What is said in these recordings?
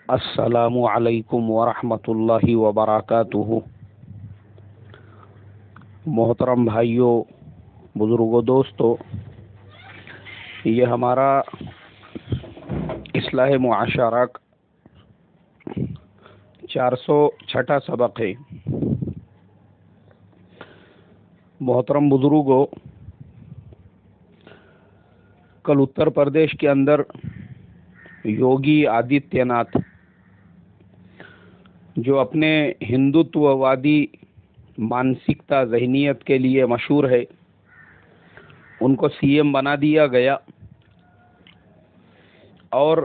السلام علیکم ورحمۃ اللہ وبرکاتہ۔ محترم بھائیوں، بزرگوں، دوستوں، یہ ہمارا اصلاح معاشرہ 406 سبق ہے۔ محترم بزرگوں، کل اتر پردیش کے اندر یوگی آدتیہ ناتھ، جو اپنے ہندوتووادی مانسکتا ذہنیت کے لیے مشہور ہے، ان کو سی ایم بنا دیا گیا اور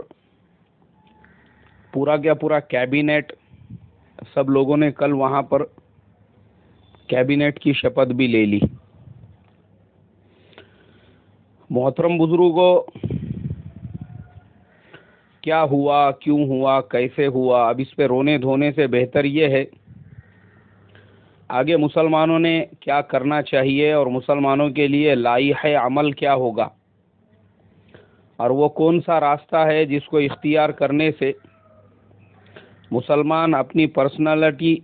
پورا کا پورا کیبنٹ، سب لوگوں نے کل وہاں پر کیبنٹ کی شپث بھی لے لی۔ محترم بزرگوں، کیا ہوا، کیوں ہوا، کیسے ہوا، اب اس پہ رونے دھونے سے بہتر یہ ہے آگے مسلمانوں نے کیا کرنا چاہیے اور مسلمانوں کے لیے لائحہ عمل کیا ہوگا، اور وہ کون سا راستہ ہے جس کو اختیار کرنے سے مسلمان اپنی پرسنالٹی،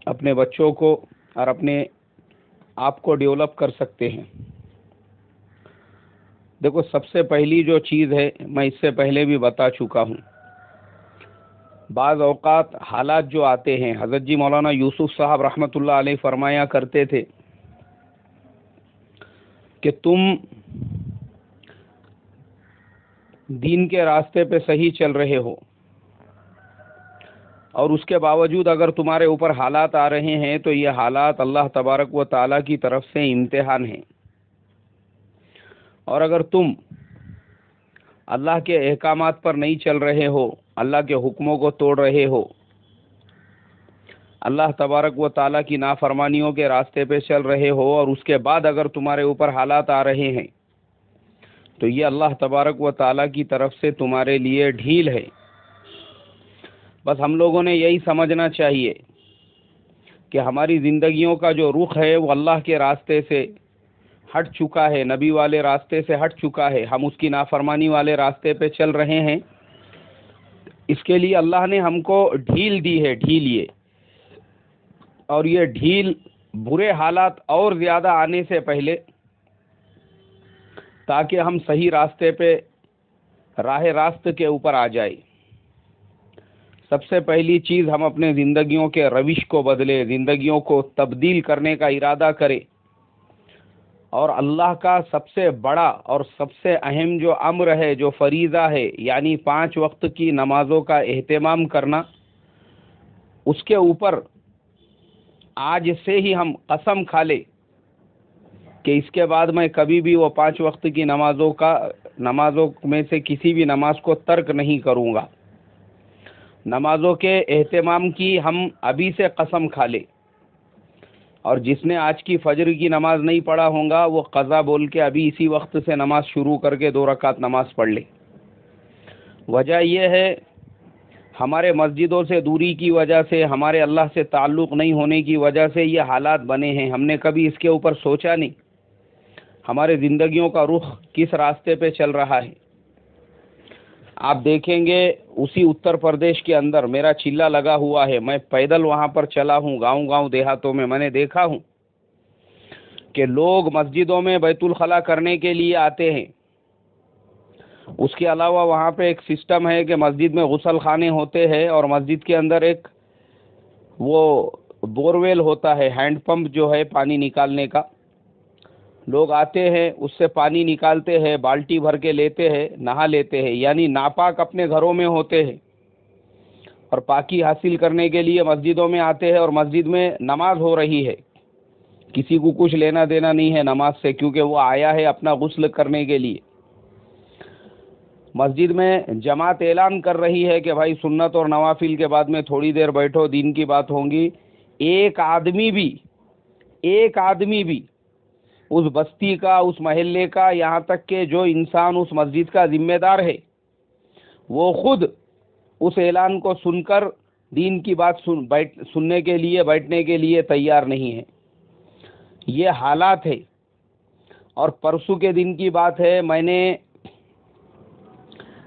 اپنے بچوں کو اور اپنے آپ کو ڈیولپ کر سکتے ہیں۔ دیکھو، سب سے پہلی جو چیز ہے، میں اس سے پہلے بھی بتا چکا ہوں، بعض اوقات حالات جو آتے ہیں، حضرت جی مولانا یوسف صاحب رحمۃ اللہ علیہ فرمایا کرتے تھے کہ تم دین کے راستے پہ صحیح چل رہے ہو، اور اس کے باوجود اگر تمہارے اوپر حالات آ رہے ہیں تو یہ حالات اللہ تبارک و تعالیٰ کی طرف سے امتحان ہیں، اور اگر تم اللہ کے احکامات پر نہیں چل رہے ہو، اللہ کے حکموں کو توڑ رہے ہو، اللہ تبارک و تعالیٰ کی نافرمانیوں کے راستے پہ چل رہے ہو، اور اس کے بعد اگر تمہارے اوپر حالات آ رہے ہیں تو یہ اللہ تبارک و تعالیٰ کی طرف سے تمہارے لیے ڈھیل ہے۔ بس ہم لوگوں نے یہی سمجھنا چاہیے کہ ہماری زندگیوں کا جو رخ ہے وہ اللہ کے راستے سے ہٹ چکا ہے، نبی والے راستے سے ہٹ چکا ہے، ہم اس کی نافرمانی والے راستے پہ چل رہے ہیں۔ اس کے لیے اللہ نے ہم کو ڈھیل دی ہے، ڈھیل یہ، اور یہ ڈھیل برے حالات اور زیادہ آنے سے پہلے، تاکہ ہم صحیح راستے پہ، راہ راست کے اوپر آ جائے۔ سب سے پہلی چیز، ہم اپنے زندگیوں کے روش کو بدلے، زندگیوں کو تبدیل کرنے کا ارادہ کرے، اور اللہ کا سب سے بڑا اور سب سے اہم جو امر ہے، جو فریضہ ہے، یعنی 5 وقت کی نمازوں کا اہتمام کرنا، اس کے اوپر آج سے ہی ہم قسم کھا لیں کہ اس کے بعد میں کبھی بھی وہ 5 وقت کی نمازوں میں سے کسی بھی نماز کو ترک نہیں کروں گا۔ نمازوں کے اہتمام کی ہم ابھی سے قسم کھا لیں، اور جس نے آج کی فجر کی نماز نہیں پڑھا ہوگا وہ قضا بول کے ابھی اسی وقت سے نماز شروع کر کے 2 رکعت نماز پڑھ لے۔ وجہ یہ ہے، ہمارے مسجدوں سے دوری کی وجہ سے، ہمارے اللہ سے تعلق نہیں ہونے کی وجہ سے یہ حالات بنے ہیں۔ ہم نے کبھی اس کے اوپر سوچا نہیں ہمارے زندگیوں کا رخ کس راستے پہ چل رہا ہے۔ آپ دیکھیں گے اسی اتر پردیش کے اندر میرا چلہ لگا ہوا ہے، میں پیدل وہاں پر چلا ہوں، گاؤں دیہاتوں میں نے دیکھا ہوں کہ لوگ مسجدوں میں بیت الخلا کرنے کے لیے آتے ہیں۔ اس کے علاوہ وہاں پہ ایک سسٹم ہے کہ مسجد میں غسل خانے ہوتے ہیں، اور مسجد کے اندر ایک وہ بورویل ہوتا ہے، ہینڈ پمپ جو ہے پانی نکالنے کا، لوگ آتے ہیں، اس سے پانی نکالتے ہیں، بالٹی بھر کے لیتے ہیں، نہا لیتے ہیں، یعنی ناپاک اپنے گھروں میں ہوتے ہیں، اور پاکی حاصل کرنے کے لیے مسجدوں میں آتے ہیں، اور مسجد میں نماز ہو رہی ہے، کسی کو کچھ لینا دینا نہیں ہے نماز سے، کیونکہ وہ آیا ہے اپنا غسل کرنے کے لیے۔ مسجد میں جماعت اعلان کر رہی ہے کہ بھائی سنت اور نوافل کے بعد میں تھوڑی دیر بیٹھو، دین کی بات ہوگی۔ ایک آدمی بھی اس بستی کا، اس محلے کا، یہاں تک کہ جو انسان اس مسجد کا ذمہ دار ہے، وہ خود اس اعلان کو سن کر دین کی بات سننے کے لیے، بیٹھنے کے لیے تیار نہیں ہے۔ یہ حالات ہے۔ اور پرسوں کے دن کی بات ہے، میں نے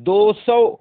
200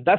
10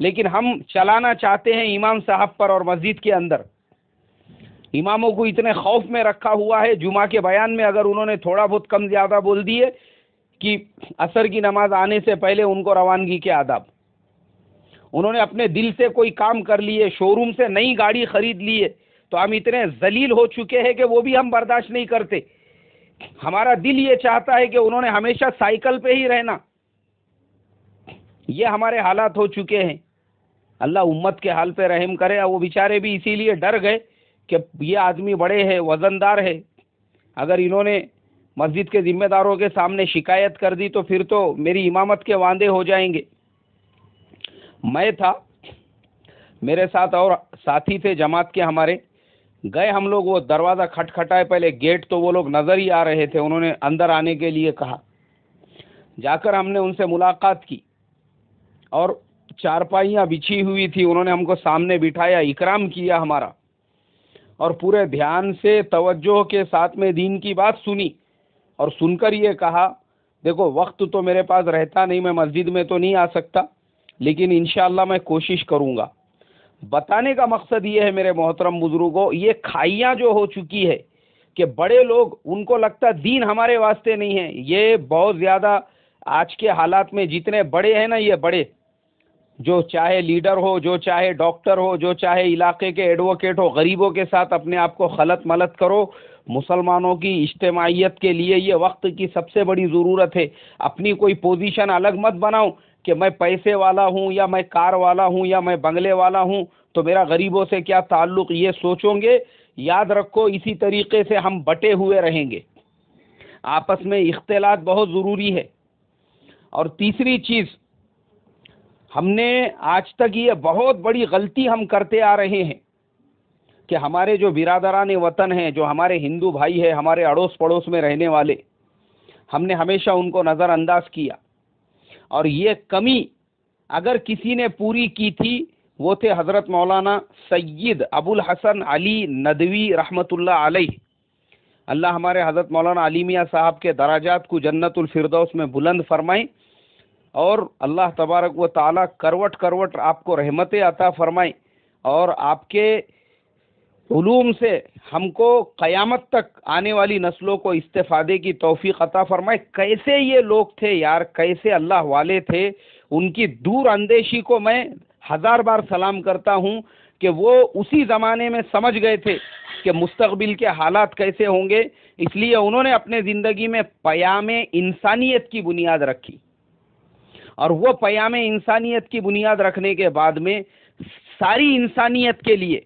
لیکن ہم چلانا چاہتے ہیں امام صاحب پر، اور مسجد کے اندر اماموں کو اتنے خوف میں رکھا ہوا ہے، جمعہ کے بیان میں اگر انہوں نے تھوڑا بہت کم زیادہ بول دیے کہ عصر کی نماز آنے سے پہلے ان کو روانگی کے آداب، انہوں نے اپنے دل سے کوئی کام کر لیے، شو روم سے نئی گاڑی خرید لیے، تو ہم اتنے ذلیل ہو چکے ہیں کہ وہ بھی ہم برداشت نہیں کرتے. ہمارا دل یہ چاہتا ہے کہ انہوں نے ہمیشہ سائیکل پہ ہی رہنا. یہ ہمارے حالات ہو چکے ہیں. اللہ امت کے حال پہ رحم کرے. وہ بیچارے بھی اسی لیے ڈر گئے کہ یہ آدمی بڑے ہیں، وزندار ہے، اگر انہوں نے مسجد کے ذمہ داروں کے سامنے شکایت کر دی تو پھر تو میری امامت کے واندے ہو جائیں گے. میں تھا، میرے ساتھ اور ساتھی تھے جماعت کے ہمارے، گئے ہم لوگ، وہ دروازہ کھٹکھٹائے، پہلے گیٹ تو وہ لوگ نظر ہی آ رہے تھے، انہوں نے اندر آنے کے لیے کہا. جا کر ہم نے ان سے ملاقات کی اور چارپائیاں بچھی ہوئی تھی، انہوں نے ہم کو سامنے بٹھایا، اکرام کیا ہمارا، اور پورے دھیان سے توجہ کے ساتھ میں دین کی بات سنی، اور سن کر یہ کہا دیکھو وقت تو میرے پاس رہتا نہیں، میں مسجد میں تو نہیں آ سکتا، لیکن انشاءاللہ میں کوشش کروں گا. بتانے کا مقصد یہ ہے میرے محترم بزرگوں، یہ کھائیاں جو ہو چکی ہے کہ بڑے لوگ ان کو لگتا دین ہمارے واسطے نہیں ہے. یہ بہت زیادہ آج کے حالات میں جتنے بڑے ہیں نا، یہ بڑے جو چاہے لیڈر ہو، جو چاہے ڈاکٹر ہو، جو چاہے علاقے کے ایڈوکیٹ ہو، غریبوں کے ساتھ اپنے آپ کو خلط ملط کرو. مسلمانوں کی اجتماعیت کے لیے یہ وقت کی سب سے بڑی ضرورت ہے. اپنی کوئی پوزیشن الگ مت بناؤ کہ میں پیسے والا ہوں یا میں کار والا ہوں یا میں بنگلے والا ہوں تو میرا غریبوں سے کیا تعلق، یہ سوچو گے. یاد رکھو اسی طریقے سے ہم بٹے ہوئے رہیں گے. آپس میں اختلاط بہت ضروری ہے. اور تیسری چیز، ہم نے آج تک یہ بہت بڑی غلطی ہم کرتے آ رہے ہیں کہ ہمارے جو برادران وطن ہیں، جو ہمارے ہندو بھائی ہیں، ہمارے اڑوس پڑوس میں رہنے والے، ہم نے ہمیشہ ان کو نظر انداز کیا. اور یہ کمی اگر کسی نے پوری کی تھی وہ تھے حضرت مولانا سید ابو الحسن علی ندوی رحمۃ اللہ علیہ. اللہ ہمارے حضرت مولانا علی میاں صاحب کے درجات کو جنت الفردوس میں بلند فرمائیں، اور اللہ تبارک و تعالی کروٹ کروٹ آپ کو رحمتیں عطا فرمائیں، اور آپ کے علوم سے ہم کو قیامت تک آنے والی نسلوں کو استفادے کی توفیق عطا فرمائے. کیسے یہ لوگ تھے یار، کیسے اللہ والے تھے. ان کی دور اندیشی کو میں 1000 بار سلام کرتا ہوں کہ وہ اسی زمانے میں سمجھ گئے تھے کہ مستقبل کے حالات کیسے ہوں گے. اس لیے انہوں نے اپنے زندگی میں پیام انسانیت کی بنیاد رکھی، اور وہ پیام انسانیت کی بنیاد رکھنے کے بعد میں ساری انسانیت کے لیے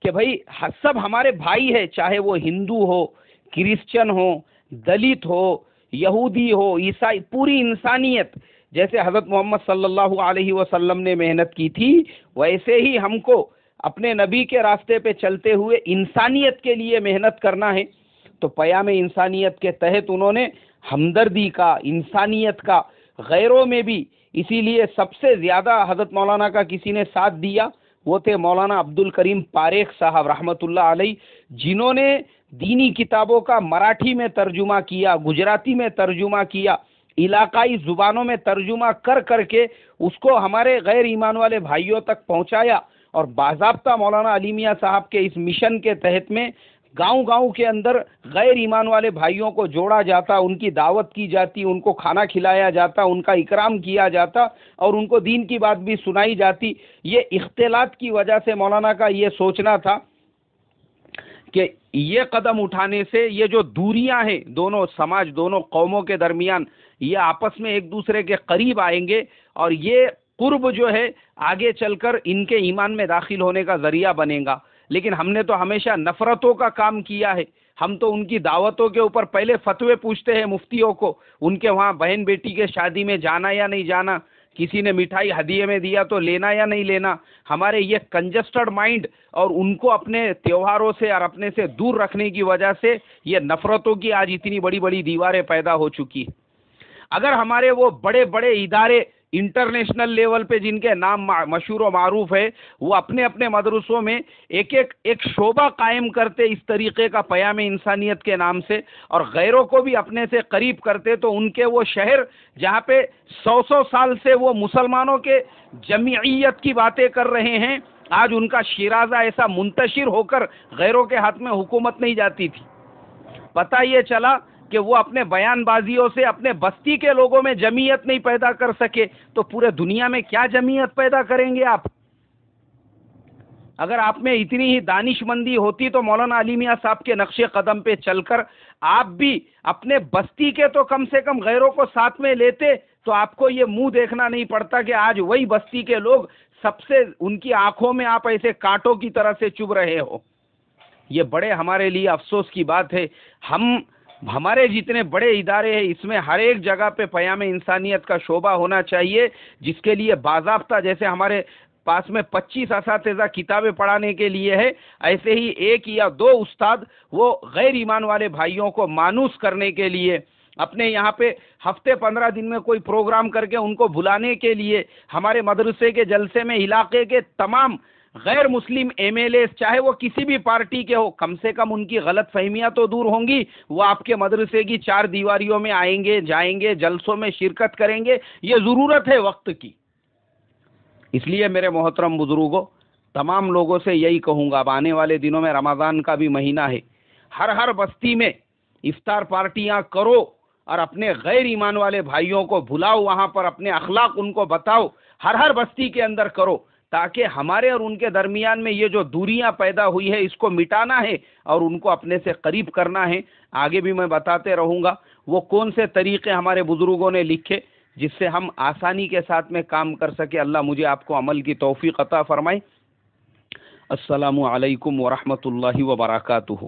کہ بھائی سب ہمارے بھائی ہے، چاہے وہ ہندو ہو، کرسچن ہو، دلت ہو، یہودی ہو، عیسائی، پوری انسانیت. جیسے حضرت محمد صلی اللہ علیہ وسلم نے محنت کی تھی، ویسے ہی ہم کو اپنے نبی کے راستے پہ چلتے ہوئے انسانیت کے لیے محنت کرنا ہے. تو پیام انسانیت کے تحت انہوں نے ہمدردی کا، انسانیت کا، غیروں میں بھی. اسی لیے سب سے زیادہ حضرت مولانا کا کسی نے ساتھ دیا وہ تھے مولانا عبد الکریم پاریخ صاحب رحمۃ اللہ علیہ، جنہوں نے دینی کتابوں کا مراٹھی میں ترجمہ کیا، گجراتی میں ترجمہ کیا، علاقائی زبانوں میں ترجمہ کر کر کے اس کو ہمارے غیر ایمان والے بھائیوں تک پہنچایا. اور باضابطہ مولانا علی میاں صاحب کے اس مشن کے تحت میں گاؤں گاؤں کے اندر غیر ایمان والے بھائیوں کو جوڑا جاتا، ان کی دعوت کی جاتی، ان کو کھانا کھلایا جاتا، ان کا اکرام کیا جاتا، اور ان کو دین کی بات بھی سنائی جاتی. یہ اختلاط کی وجہ سے مولانا کا یہ سوچنا تھا کہ یہ قدم اٹھانے سے یہ جو دوریاں ہیں دونوں سماج، دونوں قوموں کے درمیان، یہ آپس میں ایک دوسرے کے قریب آئیں گے، اور یہ قرب جو ہے آگے چل کر ان کے ایمان میں داخل ہونے کا ذریعہ بنے گا. لیکن ہم نے تو ہمیشہ نفرتوں کا کام کیا ہے. ہم تو ان کی دعوتوں کے اوپر پہلے فتوے پوچھتے ہیں مفتیوں کو، ان کے وہاں بہن بیٹی کے شادی میں جانا یا نہیں جانا، کسی نے مٹھائی ہدیے میں دیا تو لینا یا نہیں لینا. ہمارے یہ کنجسٹڈ مائنڈ اور ان کو اپنے تیوہاروں سے اور اپنے سے دور رکھنے کی وجہ سے یہ نفرتوں کی آج اتنی بڑی بڑی دیواریں پیدا ہو چکی ہیں. اگر ہمارے وہ بڑے بڑے ادارے انٹرنیشنل لیول پہ جن کے نام مشہور و معروف ہے، وہ اپنے اپنے مدرسوں میں ایک شعبہ قائم کرتے اس طریقے کا پیام انسانیت کے نام سے، اور غیروں کو بھی اپنے سے قریب کرتے، تو ان کے وہ شہر جہاں پہ 100 سال سے وہ مسلمانوں کے جمعیت کی باتیں کر رہے ہیں، آج ان کا شیرازہ ایسا منتشر ہو کر غیروں کے ہاتھ میں حکومت نہیں جاتی تھی۔ پتہ یہ چلا کہ وہ اپنے بیان بازیوں سے اپنے بستی کے لوگوں میں جمعیت نہیں پیدا کر سکے، تو پورے دنیا میں کیا جمعیت پیدا کریں گے آپ؟ اگر آپ میں اتنی ہی دانش مندی ہوتی تو مولانا علی میاں صاحب کے نقش قدم پہ چل کر آپ بھی اپنے بستی کے تو کم سے کم غیروں کو ساتھ میں لیتے، تو آپ کو یہ منہ دیکھنا نہیں پڑتا کہ آج وہی بستی کے لوگ سب سے ان کی آنکھوں میں آپ ایسے کانٹوں کی طرح سے چبھ رہے ہو۔ یہ بڑے ہمارے لیے افسوس کی بات ہے۔ ہمارے جتنے بڑے ادارے ہیں، اس میں ہر ایک جگہ پہ پیام انسانیت کا شعبہ ہونا چاہیے، جس کے لیے باضابطہ، جیسے ہمارے پاس میں 25 اساتذہ کتابیں پڑھانے کے لیے ہے، ایسے ہی 1 یا 2 استاد وہ غیر ایمان والے بھائیوں کو مانوس کرنے کے لیے، اپنے یہاں پہ ہفتے 15 دن میں کوئی پروگرام کر کے ان کو بلانے کے لیے، ہمارے مدرسے کے جلسے میں علاقے کے تمام غیر مسلم ایم ایل اے چاہے وہ کسی بھی پارٹی کے ہو، کم سے کم ان کی غلط فہمیاں تو دور ہوں گی، وہ آپ کے مدرسے کی 4 دیواریوں میں آئیں گے، جائیں گے، جلسوں میں شرکت کریں گے۔ یہ ضرورت ہے وقت کی۔ اس لیے میرے محترم بزرگوں، تمام لوگوں سے یہی کہوں گا، اب آنے والے دنوں میں رمضان کا بھی مہینہ ہے، ہر بستی میں افطار پارٹیاں کرو اور اپنے غیر ایمان والے بھائیوں کو بلاؤ، وہاں پر اپنے اخلاق ان کو بتاؤ، ہر بستی کے اندر کرو، تاکہ ہمارے اور ان کے درمیان میں یہ جو دوریاں پیدا ہوئی ہے اس کو مٹانا ہے اور ان کو اپنے سے قریب کرنا ہے۔ آگے بھی میں بتاتے رہوں گا وہ کون سے طریقے ہمارے بزرگوں نے لکھے جس سے ہم آسانی کے ساتھ میں کام کر سکے۔ اللہ مجھے آپ کو عمل کی توفیق عطا فرمائے۔ السلام علیکم ورحمۃ اللہ وبرکاتہ۔